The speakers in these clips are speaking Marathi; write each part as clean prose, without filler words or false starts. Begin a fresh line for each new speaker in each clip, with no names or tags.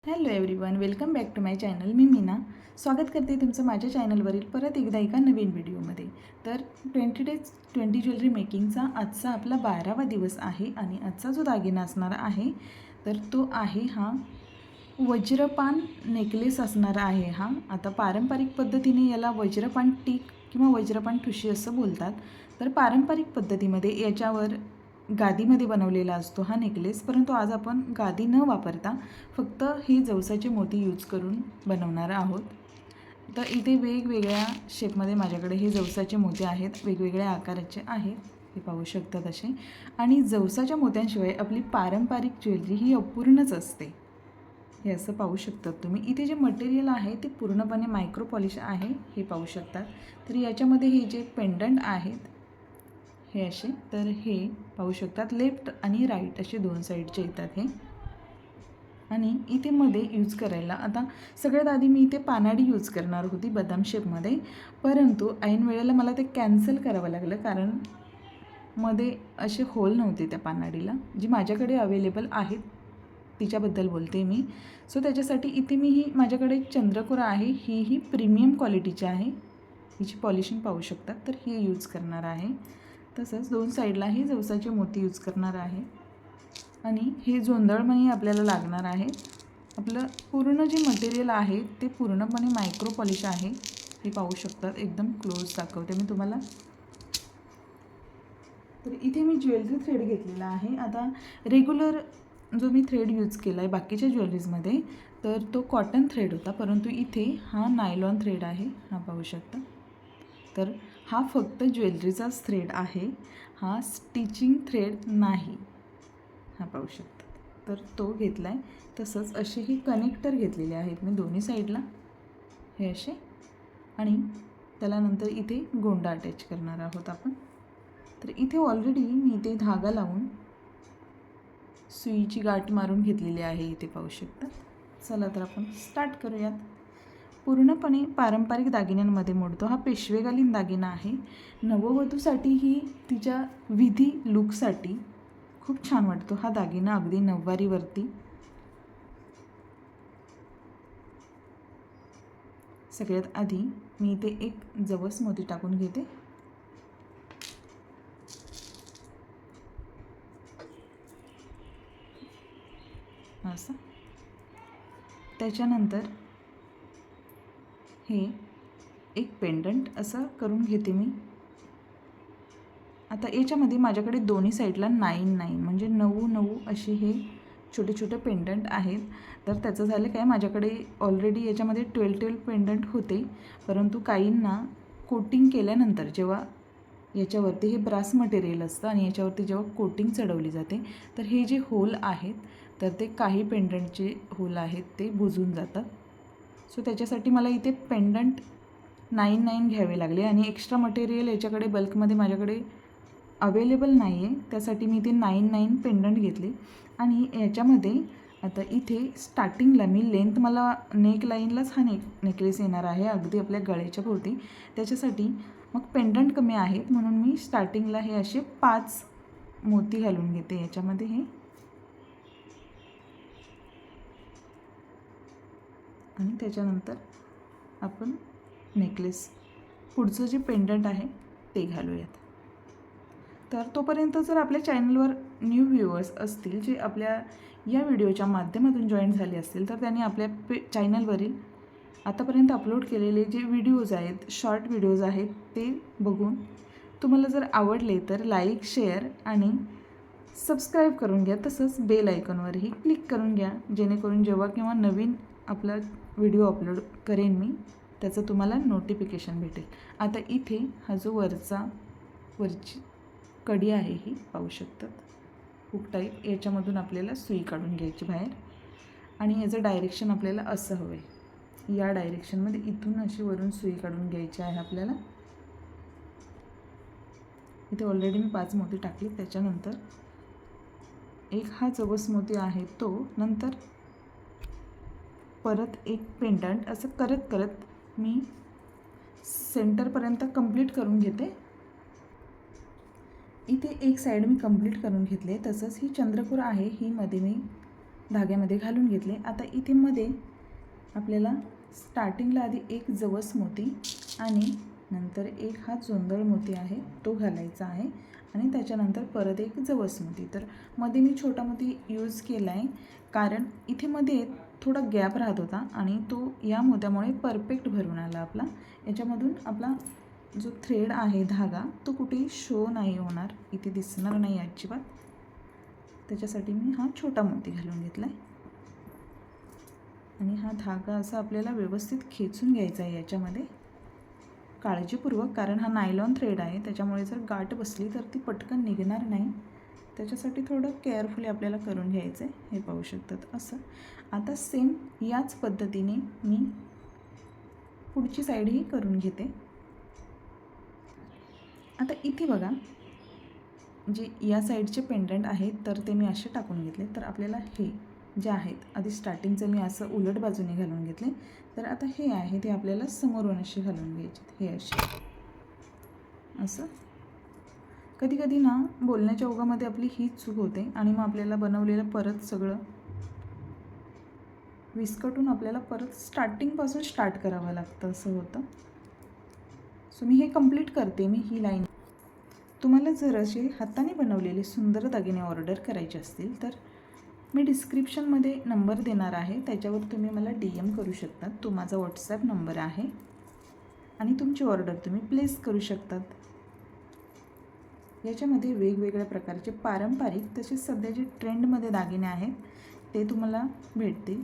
Hello everyone, welcome back to my channel. मी मीना स्वागत करते तुमचं माझ्या चॅनलवरील परत एकदा एका नवीन व्हिडिओमध्ये. तर 20 डेज 20 ज्वेलरी मेकिंगचा आजचा आपला 12वा दिवस आहे आणि आजचा जो दागिना असणार आहे तर तो आहे हा वज्रपान नेकलेस असणार आहे. हा आता पारंपरिक पद्धतीने याला वज्रपान टीक किंवा वज्रपान ठुशी असं बोलतात. तर पारंपरिक पद्धतीमध्ये याच्यावर गादीमध्ये बनवलेला असतो हा नेकलेस, परंतु आज आपण गादी न वापरता फक्त हे जवसाचे मोती यूज करून बनवणार आहोत. तर इथे वेगवेगळ्या शेपमध्ये माझ्याकडे हे जवसाचे मोती आहेत, वेगवेगळ्या आकाराचे आहेत, हे पाहू शकतात असे. आणि जवसाच्या मोत्यांशिवाय आपली पारंपरिक ज्वेलरी ही अपूर्णच असते, हे असं पाहू शकतात तुम्ही. इथे जे मटेरियल आहे ते पूर्णपणे मायक्रो पॉलिश आहे, हे पाहू शकतात. तर याच्यामध्ये हे जे पेंडंट आहेत हे असे, तर हे पाहू शकतात लेफ्ट आणि राईट असे दोन साईडचे येतात हे. आणि इथे मध्ये यूज करायला आता सगळ्यात आधी मी इथे पानाडी यूज करणार होती बदाम शेपमध्ये, परंतु ऐन वेळेला मला ते कॅन्सल करावं लागलं कारण मध्ये असे होल नव्हते त्या पानाडीला, जी माझ्याकडे अवेलेबल आहेत तिच्याबद्दल बोलते मी. सो त्याच्यासाठी इथे मी ही माझ्याकडे एक चंद्रकोर आहे, ही प्रीमियम क्वालिटीची आहे, हिची पॉलिशिंग पाहू शकतात. तर ही यूज करणार आहे. तसंच दोन साईडलाही जवसाचे मोती यूज करणार आहे. आणि हे जोंधळमणी आपल्याला लागणार आहे. आपलं पूर्ण जे मटेरियल आहे ते पूर्णपणे मायक्रो पॉलिश आहे, हे पाहू शकतात. एकदम क्लोज दाखवते मी तुम्हाला. तर इथे मी ज्वेलरी थ्रेड घेतलेला आहे. आता रेग्युलर जो मी थ्रेड यूज केला आहे बाकीच्या ज्वेलरीजमध्ये तर तो कॉटन थ्रेड होता, परंतु इथे हा नायलॉन थ्रेड आहे, हा पाहू शकता. तर हा फक्त ज्वेलरीचाच थ्रेड आहे, हा स्टिचिंग थ्रेड नाही, हा पाहू शकता. तर तो घेतला आहे. तसंच असे हे कनेक्टर घेतलेले आहेत मी दोन्ही साईडला, हे असे. आणि त्याला नंतर इथे गोंडा अटॅच करणार आहोत आपण. तर इथे ऑलरेडी मी इथे धागा लावून सुईची गाठ मारून घेतलेली आहे, इथे पाहू शकता. चला तर आपण स्टार्ट करूयात. पूर्णपणे पारंपरिक दागिन्यांमध्ये मोडतो हा पेशवेकालीन दागिना आहे. नववधूसाठी ही तिच्या विधी लुकसाठी खूप छान वाटतो हा दागिना, अगदी नऊवारीवरती. सगळ्यात आधी मी इथे एक जवस मोती टाकून घेते. असं. त्याच्यानंतर हे एक पेंडंट असं करून घेते मी. आता याच्यामध्ये माझ्याकडे दोन्ही साईडला 9 म्हणजे 9 असे हे छोटे छोटे पेंडंट आहेत. तर त्याचं झालं काय, माझ्याकडे ऑलरेडी याच्यामध्ये 12 पेंडंट होते, परंतु काहींना कोटिंग केल्यानंतर जेव्हा याच्यावरती हे ब्रास मटेरियल असतं आणि याच्यावरती जेव्हा कोटिंग चढवली जाते तर हे जे होल आहेत तर ते काही पेंडंटचे होल आहेत ते बुजून जातात. सो त्याच्यासाठी मला इथे पेंडंट 9 घ्यावे लागले आणि एक्स्ट्रा मटेरियल याच्याकडे बल्कमध्ये माझ्याकडे अवेलेबल नाही आहे, त्यासाठी मी इथे 9 पेंडंट घेतले. आणि याच्यामध्ये आता इथे स्टार्टिंगला मी लेंथ मला नेक लाईनलाच हा नेकलेस येणार आहे, अगदी आपल्या गळ्याच्या भोवती. त्याच्यासाठी मग पेंडंट कमी आहेत म्हणून मी स्टार्टिंगला हे असे 5 मोती घालून घेते याच्यामध्ये हे. आणि त्याच्यानंतर आपण नेकलेस पुढचं जे पेंडंट आहे ते घालूयात. तर तोपर्यंत जर आपल्या चॅनलवर न्यू व्ह्यूअर्स असतील जे आपल्या या व्हिडिओच्या माध्यमातून जॉईन झाले असतील तर त्यांनी आपल्या चॅनलवरील आतापर्यंत अपलोड केलेले जे व्हिडिओज आहेत, शॉर्ट व्हिडिओज आहेत, ते बघून तुम्हाला जर आवडले तर लाईक, शेअर आणि सबस्क्राईब करून घ्या. तसंच बेल आयकॉनवरही क्लिक करून घ्या, जेणेकरून जेव्हा केव्हा नवीन आपला व्हिडिओ अपलोड करेन मी त्याचं तुम्हाला नोटिफिकेशन भेटेल. आता इथे हा जो वरची कडी आहे ही पाहू शकतात, हुक टाईप. याच्यामधून आपल्याला सुई काढून घ्यायची बाहेर आणि याचं डायरेक्शन आपल्याला असं हवं आहे, या डायरेक्शनमध्ये इथून अशी वरून सुई काढून घ्यायची आहे आपल्याला. इथे ऑलरेडी मी 5 मोती टाकले. त्याच्यानंतर एक हा जवस मोती आहे तो, नंतर परत एक पेंडंट, असं करत करत मी सेंटरपर्यंत कंप्लीट करून घेते. इथे एक साईड मी कंप्लीट करून घेतले. तसंच ही चंद्रकोर आहे, ही मध्ये मी धाग्यामध्ये घालून घेतले. आता इथे मध्ये आपल्याला स्टार्टिंगला आधी एक जवस मोती आणि नंतर एक हा जोंधळ मोती आहे तो घालायचा आहे आणि त्याच्यानंतर परत एक जवस मोती. तर मध्ये मी छोटा मोती यूज केला आहे कारण इथे मध्ये थोडा गॅप राहत होता आणि तो या मोत्यामुळे परफेक्ट भरून आला आपला. याच्यामधून आपला जो थ्रेड आहे धागा तो कुठेही शो नाही होणार, इथे दिसणार नाही अजिबात. त्याच्यासाठी मी हा छोटा मोती घालून घेतला आहे आणि हा धागा असा आपल्याला व्यवस्थित खेचून घ्यायचा आहे याच्यामध्ये काळजीपूर्वक, कारण हा नायलॉन थ्रेड आहे त्याच्यामुळे जर गाठ बसली तर ती पटकन निघणार नाही. त्याच्यासाठी थोडं केअरफुली आपल्याला करून घ्यायचं आहे. हे पाहू शकतात असं. आता सेम याच पद्धतीने मी पुढची साईडही करून घेते. आता इथे बघा जे या साईडचे पेंडंट आहेत तर ते मी असे टाकून घेतले. तर आपल्याला हे जे आहेत आधी स्टार्टिंगचं मी असं उलट बाजूने घालून घेतले. तर आता हे आहे ते आपल्याला समोरून असे घालून घ्यायचे. हे असे असं. कधी कधी ना बोलण्याच्या ओघामध्ये आपली हीच चूक होते आणि मग आपल्याला बनवलेलं परत सगळं विस्कटून आपल्याला परत स्टार्टिंगपासून स्टार्ट करावं लागतं, असं होतं. सो मी हे कंप्लीट करते. मी ही लाईन तुम्हाला जर असे हाताने बनवलेले सुंदर दागिने ऑर्डर करायचे असतील तर मी डिस्क्रिप्शनमध्ये नंबर देणार आहे, त्याच्यावर तुम्ही मला DM करू शकतात. तो माझा व्हॉट्सॲप नंबर आहे आणि तुमची ऑर्डर तुम्ही प्लेस करू शकतात. याच्यामध्ये वेगवेगळ्या प्रकारचे पारंपरिक तसेच सध्या जे ट्रेंडमध्ये दागिने आहेत ते तुम्हाला भेटतील.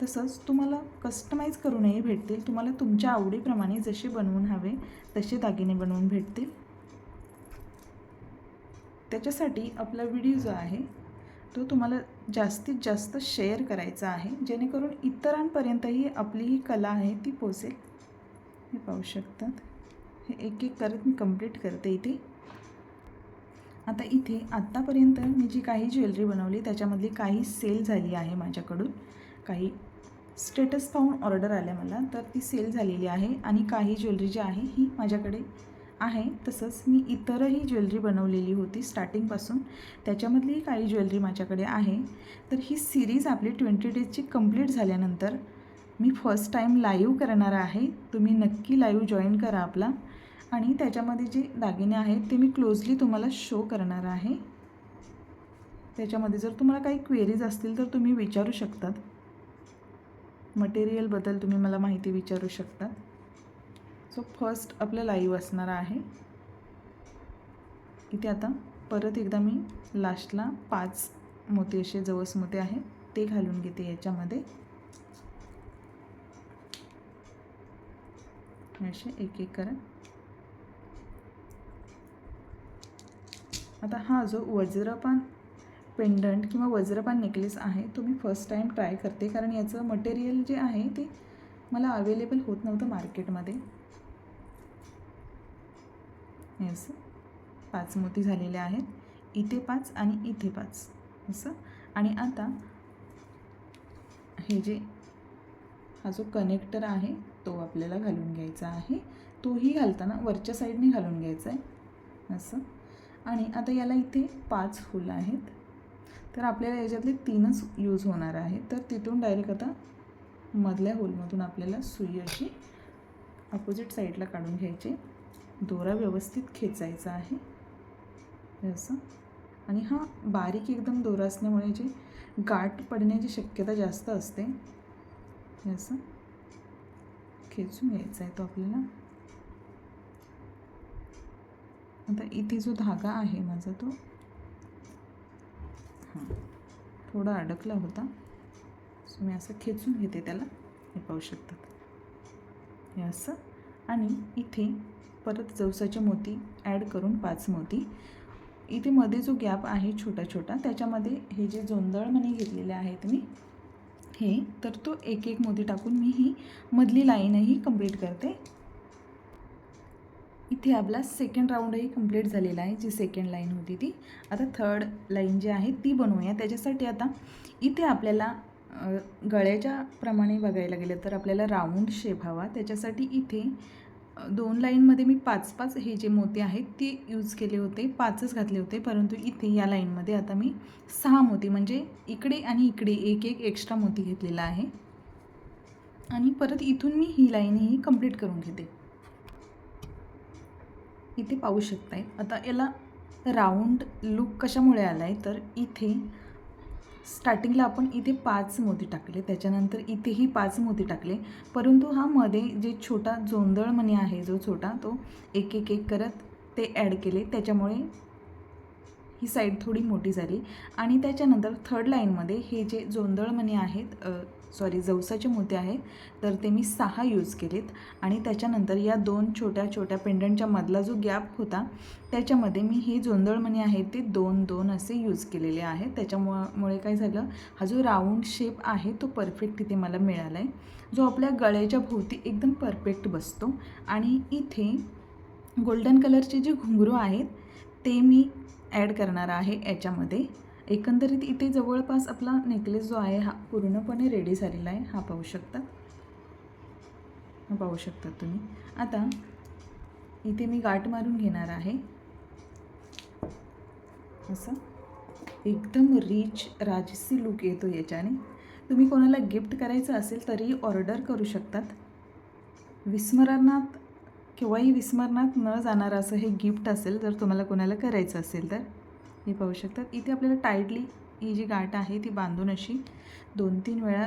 तसंच तुम्हाला कस्टमाइज करूनही भेटतील. तुम्हाला तुमच्या आवडीप्रमाणे जसे बनवून हवे तसे दागिने बनवून भेटतील. त्याच्यासाठी आपला व्हिडिओ जो आहे तो तुम्हाला जास्तीत जास्त शेअर करायचा आहे जेणेकरून इतरांपर्यंतही आपली ही कला आहे ती पोचेल. हे पाहू शकतात. हे एक एक करत मी कंप्लीट करते इथे. आता इथे आत्तापर्यंत मी जी काही ज्वेलरी बनवली त्याच्यामधली काही सेल झाली आहे माझ्याकडून. काही स्टेटस पाहून ऑर्डर आल्या मला तर ती सेल झालेली आहे आणि काही ज्वेलरी जी आहे ही माझ्याकडे आहे. तसंच मी इतरही ज्वेलरी बनवलेली होती स्टार्टिंगपासून, त्याच्यामधलीही काही ज्वेलरी माझ्याकडे आहे. तर ही सिरीज आपली 20 डेजची कंप्लीट झाल्यानंतर मी फर्स्ट टाईम लाईव्ह करणार आहे. तुम्ही नक्की लाईव्ह जॉईन करा आपला आणि त्याच्यामध्ये जे दागिने आहेत ते मी क्लोजली तुम्हाला शो करणार आहे. त्याच्यामध्ये जर तुम्हाला काही क्वेरीज असतील तर तुम्ही विचारू शकतात. मटेरियलबद्दल तुम्ही मला माहिती विचारू शकतात. सो फर्स्ट आपलं लाईव्ह असणार आहे. इथे आता परत एकदा मी लास्टला 5 मोती असे जवस मोती आहेत ते घालून घेते याच्यामध्ये. असे एक एक करा. आता हा जो वज्रपान पेंडंट किंवा वज्रपान नेकलेस आहे तो मी फर्स्ट टाईम ट्राय करते कारण याचं मटेरियल जे आहे ते मला अवेलेबल होत नव्हतं मार्केटमध्ये. हे असं 5 मोती झालेले आहेत. इथे 5 आणि इथे 5 असं. आणि आता हे जे हा जो कनेक्टर आहे तो आपल्याला घालून घ्यायचा आहे. तोही घालताना वरच्या साईडने घालून घ्यायचा आहे असं. आणि आता याला इथे 5 फुलं आहेत तर आपल्याला याच्यातले 3च यूज होणार आहे. तर तिथून डायरेक्ट आता मधल्या होलमधून आपल्याला सुई अशी अपोजिट साईडला काढून घ्यायची. दोरा व्यवस्थित खेचायचा आहे असं. आणि हा बारीक एकदम दोरा असल्यामुळे जे गाठ पडण्याची शक्यता जास्त असते. असं खेचून घ्यायचा आहे तो आपल्याला. आता इथे जो धागा आहे माझा तो थोडा अडकला होता सो मी असं खेचून घेते त्याला. हे पाहू शकतात हे असं. आणि इथे परत जवसाचे मोती ॲड करून 5 मोती. इथे मध्ये जो गॅप आहे छोटा छोटा त्याच्यामध्ये हे जे जोंधळ मणी घेतलेले आहेत मी हे तर तो एक एक मोती टाकून मी ही मधली लाईनही कंप्लीट करते. इथे आपला सेकंड राऊंडही कंप्लीट झालेला आहे. जी सेकंड लाईन होती ती. आता थर्ड लाईन जी आहे ती बनवूया. त्याच्यासाठी आता इथे आपल्याला गळ्याच्या प्रमाणे बघायला गेलं तर आपल्याला राऊंड शेप हवा. त्याच्यासाठी इथे 2 लाईनमध्ये मी 5-5 हे जे मोती आहेत ते यूज केले होते, 5च घातले होते. परंतु इथे या लाईनमध्ये आता मी 6 मोती म्हणजे इकडे आणि इकडे एक एक एक्स्ट्रा मोती घेतलेला आहे. आणि परत इथून मी ही लाईन ही कंप्लीट करून घेते. इथे पाहू शकताय. आता याला राऊंड लुक कशामुळे आला आहे, तर इथे स्टार्टिंगला आपण इथे 5 मोती टाकले, त्याच्यानंतर इथेही 5 मोती टाकले. परंतु हा मध्ये जे छोटा जोंधळ मणी आहे, जो छोटा, तो एक एक एक करत ते ॲड केले, त्याच्यामुळे ही साईड थोडी मोठी झाली. आणि त्याच्यानंतर थर्ड लाईनमध्ये हे जे जोंधळ मणी आहेत, जवसाचे मोती आहेत, तर ते मी 6 यूज केलेत. आणि त्याच्यानंतर या 2 छोट्या छोट्या पेंडंटच्या मधला जो गॅप होता, त्याच्यामध्ये मी हे जोंधळ मणी आहेत ते 2-2 असे यूज केलेले आहेत. त्याच्यामुळे काय झालं, हा जो राऊंड शेप आहे तो परफेक्ट इथे मला मिळाला आहे, जो आपल्या गळ्याच्या भोवती एकदम परफेक्ट बसतो. आणि इथे गोल्डन कलरचे जे घुंगरू आहेत ते मी ॲड करणार आहे याच्यामध्ये. एकंदरीत इथे जवळपास आपला नेकलेस जो आहे हा पूर्णपणे रेडी झालेला आहे. हा पाहू शकतात तुम्ही. आता इथे मी गाठ मारून घेणार आहे. असं एकदम रिच राजसी लुक येतो याच्याने. तुम्ही कोणाला गिफ्ट करायचं असेल तरी ऑर्डर करू शकतात. केव्हाही विस्मरणात न जाणार असं हे गिफ्ट असेल जर तुम्हाला कोणाला करायचं असेल तर. हे पाहू शकतात. इथे आपल्याला टाईटली ही जी गाठ आहे ती बांधून अशी 2-3 वेळा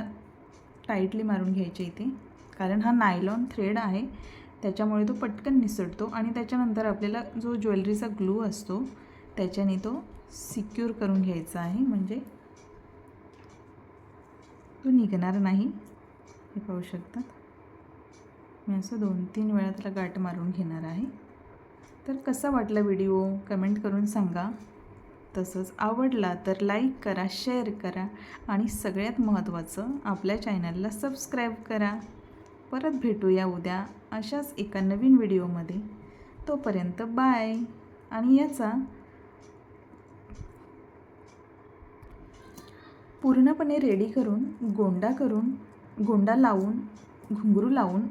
टाईटली मारून घ्यायची इथे, कारण हा नायलॉन थ्रेड आहे त्याच्यामुळे तो पटकन निसटतो. आणि त्याच्यानंतर आपल्याला जो ज्वेलरीचा ग्लू असतो त्याच्याने तो सिक्युअर करून घ्यायचा आहे, म्हणजे तो निघणार नाही. हे पाहू शकतात. मी असं 2-3 वेळा त्याला गाठ मारून घेणार आहे. तर कसा वाटला व्हिडिओ कमेंट करून सांगा. तसंच आवडला तर लाईक करा, शेअर करा आणि सगळ्यात महत्त्वाचं आपल्या चॅनलला सबस्क्राईब करा. परत भेटूया उद्या अशाच एका नवीन व्हिडिओमध्ये. तोपर्यंत बाय. आणि याचा पूर्णपणे रेडी करून गोंडा लावून घुंगरू लावून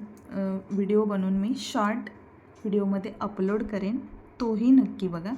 व्हिडिओ बनवून मी शॉर्ट व्हिडिओमध्ये अपलोड करेन. तोही नक्की बघा.